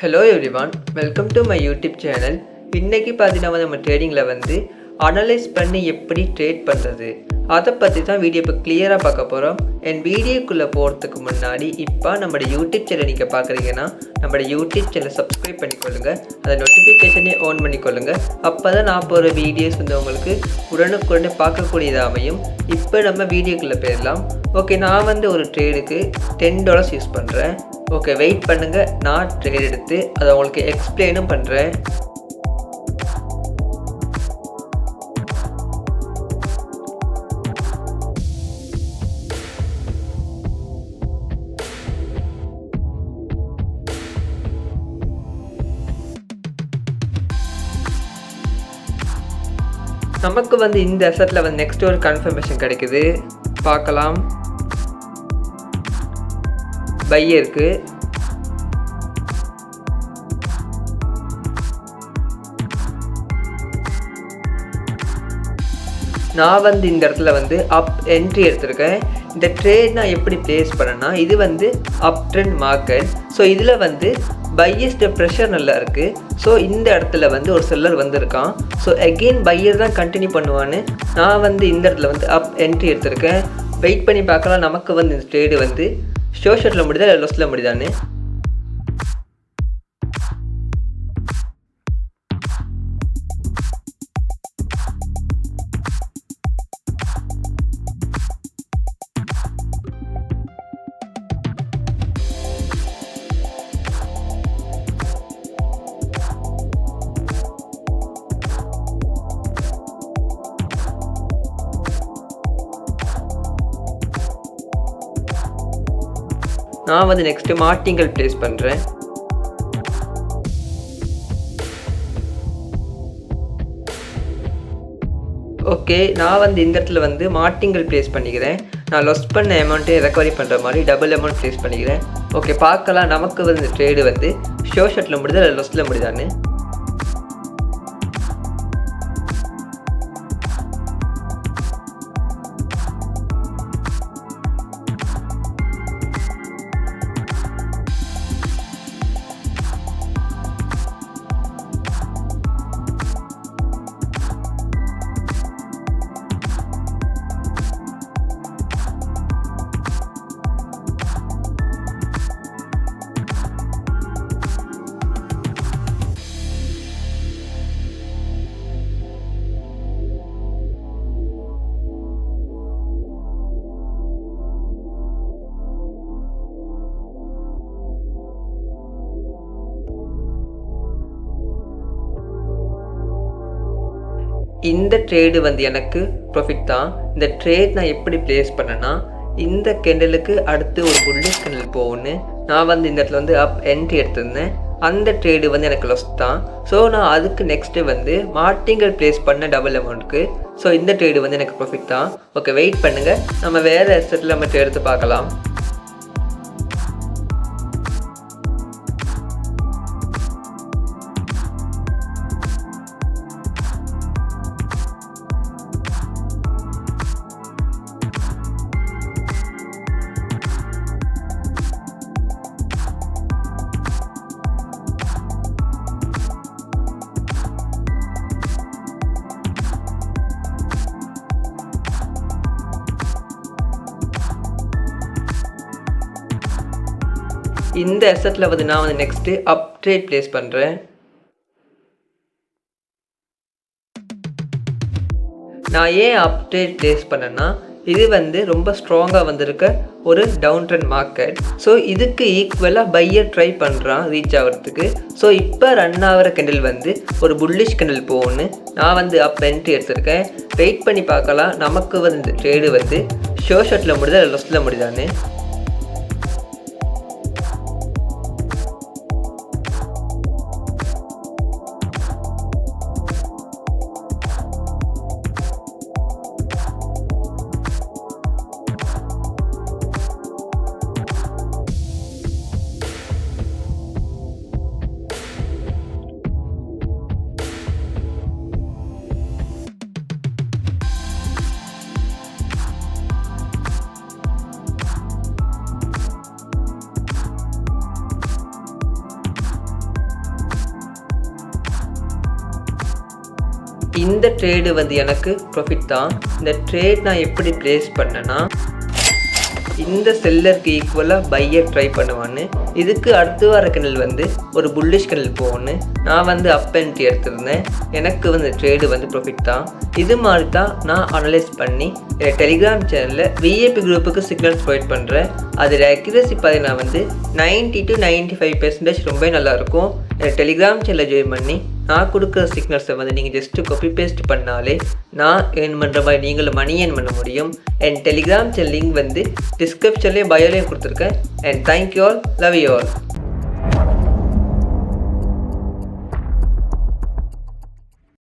Hello everyone, welcome to my YouTube channel. இன்னைக்கு பார்த்தீங்கன்னா நம்ம ட்ரேடிங்கில் அனலைஸ் பண்ணி எப்படி ட்ரேட் பண்ணுறது அதை பற்றி தான் வீடியோ இப்போ கிளியராக பார்க்க போகிறோம். என் வீடியோக்குள்ளே போகிறதுக்கு முன்னாடி இப்போ நம்மளோட யூடியூப் சேனல் நீங்கள் பார்க்குறீங்கன்னா நம்மளோட யூடியூப் சேனலை சப்ஸ்கிரைப் பண்ணிக்கொள்ளுங்க, அதை நோட்டிஃபிகேஷனே ஆன் பண்ணிக்கொள்ளுங்க. அப்போ தான் நான் போகிற வீடியோஸ் உங்களுக்கு உடனுக்குடனே பார்க்கக்கூடியது அமையும். இப்போ நம்ம வீடியோக்குள்ளே போயிடலாம். ஓகே, நான் ஒரு ட்ரேடுக்கு $10 யூஸ் பண்ணுறேன். ஓகே, வெயிட் பண்ணுங்கள், நான் ட்ரேட் எடுத்து அதை உங்களுக்கு எக்ஸ்பிளைனும் பண்ணுறேன். நமக்கு இந்த அசெட்டில் நெக்ஸ்ட் ஒரு கன்ஃபர்மேஷன் கிடைக்குது, பார்க்கலாம். பை இருக்கு. நான் இந்த இடத்துல அப் என்ட்ரி எடுத்திருக்கேன். இந்த ட்ரேட் நான் எப்படி பிளேஸ் பண்ணேன்னா, இது அப் ட்ரெண்ட் மார்க்கெட். ஸோ இதில் பையர்ஸ்ட ப்ரெஷர் நல்லா இருக்குது. ஸோ இந்த இடத்துல ஒரு செல்லர் வந்திருக்கான். ஸோ அகெயின் பையர் தான் கண்டினியூ பண்ணுவான்னு நான் இந்த இடத்துல அப் என்ட்ரி எடுத்திருக்கேன். வெயிட் பண்ணி பார்க்கலாம் நமக்கு இந்த ட்ரேடு ஷோர்ட்டில் முடியுதா இல்லை லொஸில் முடியுதான்னு. நான் நெக்ஸ்ட்டு மார்டிங்கல் ப்ளேஸ் பண்ணுறேன். ஓகே, நான் இந்த இடத்துல மார்டிங்கல் ப்ளேஸ் பண்ணிக்கிறேன். நான் லொஸ் பண்ண அமௌண்ட்டே ரெக்கவரி பண்ணுற மாதிரி டபுள் அமௌண்ட் ப்ளேஸ் பண்ணிக்கிறேன். ஓகே, பார்க்கலாம் நமக்கு ட்ரேடு ஷோர்ட்டில் முடியுதா இல்லை லொஸில் முடியுதான்னு. இந்த ட்ரேடு எனக்கு ப்ராஃபிட் தான். இந்த ட்ரேட் நான் எப்படி ப்ளேஸ் பண்ணேன்னா, இந்த கேண்டலுக்கு அடுத்து ஒரு புல்லிஷ் கேண்டில் போகும்னு நான் இந்த இடத்துல அப் என்ட்ரி எடுத்திருந்தேன். அந்த ட்ரேடு எனக்கு லாஸ் தான். ஸோ நான் அதுக்கு நெக்ஸ்ட்டு மார்டிங்கல் ப்ளேஸ் பண்ண டபுள் அமௌண்ட்டுக்கு. ஸோ இந்த ட்ரேடு எனக்கு ப்ராஃபிட் தான். ஓகே, வெயிட் பண்ணுங்கள், நம்ம வேறு அசெட்டில் நம்ம ட்ரேட் எடுத்து பார்க்கலாம். இந்த அசெட்டில் நான் நெக்ஸ்ட்டு அப் ட்ரேட் ப்ளேஸ் பண்ணுறேன். நான் ஏன் அப் ட்ரேட் ப்ளேஸ் பண்ணேன்னா, இது ரொம்ப ஸ்ட்ராங்காக வந்திருக்க ஒரு டவுன் ட்ரெண்ட் மார்க்கெட். ஸோ இதுக்கு ஈக்குவலாக பையர் ட்ரை பண்ணுறான் ரீச் ஆகிறதுக்கு. ஸோ இப்போ ரன் ஆகிற கேண்டில் ஒரு புல்லிஷ் கேண்டில் போகும்னு நான் அப் என்ட்ரி எடுத்திருக்கேன். வெயிட் பண்ணி பார்க்கலாம் நமக்கு ட்ரேடு ஷோர்ட்டில் முடியுதா இல்லை லொஸில் முடியுதான்னு. இந்த ட்ரேடு வந்து எனக்கு ப்ராஃபிட் தான். இந்த ட்ரேட் நான் எப்படி ப்ளேஸ் பண்ணேன்னா, இந்த செல்லருக்கு ஈக்குவலாக பையர் ட்ரை பண்ணுவான்னு. இதுக்கு அடுத்து வர கெண்டல் வந்து ஒரு புல்லிஷ் கெண்டல் போகணுன்னு நான் வந்து அப் என்ட்ரி எடுத்திருந்தேன். எனக்கு வந்து ட்ரேடு வந்து ப்ராஃபிட் தான். இது மாதிரி தான் நான் அனலைஸ் பண்ணி என் டெலிகிராம் சேனலில் விஏபி குரூப்புக்கு சிக்னல்ஸ் ப்ரொவைட் பண்ணுறேன். அதில் அக்யூரசி பார்த்தீங்கன்னா வந்து 90 to 95% ரொம்ப நல்லாயிருக்கும். என் டெலிகிராம் சேனலில் ஜாயின் பண்ணி நான் கொடுக்குற சிக்னல்ஸை வந்து நீங்கள் ஜஸ்ட்டு காப்பி பேஸ்ட் பண்ணாலே நான் ஏர்ன் பண்ணுற மாதிரி நீங்களும் மணி ஏர்ன் பண்ண முடியும். என் டெலிகிராம் சேனல் லிங்க் வந்து டிஸ்கிரிப்ஷன்லேயும் பயோலையும் கொடுத்துருக்கேன். And thank you all, love you all.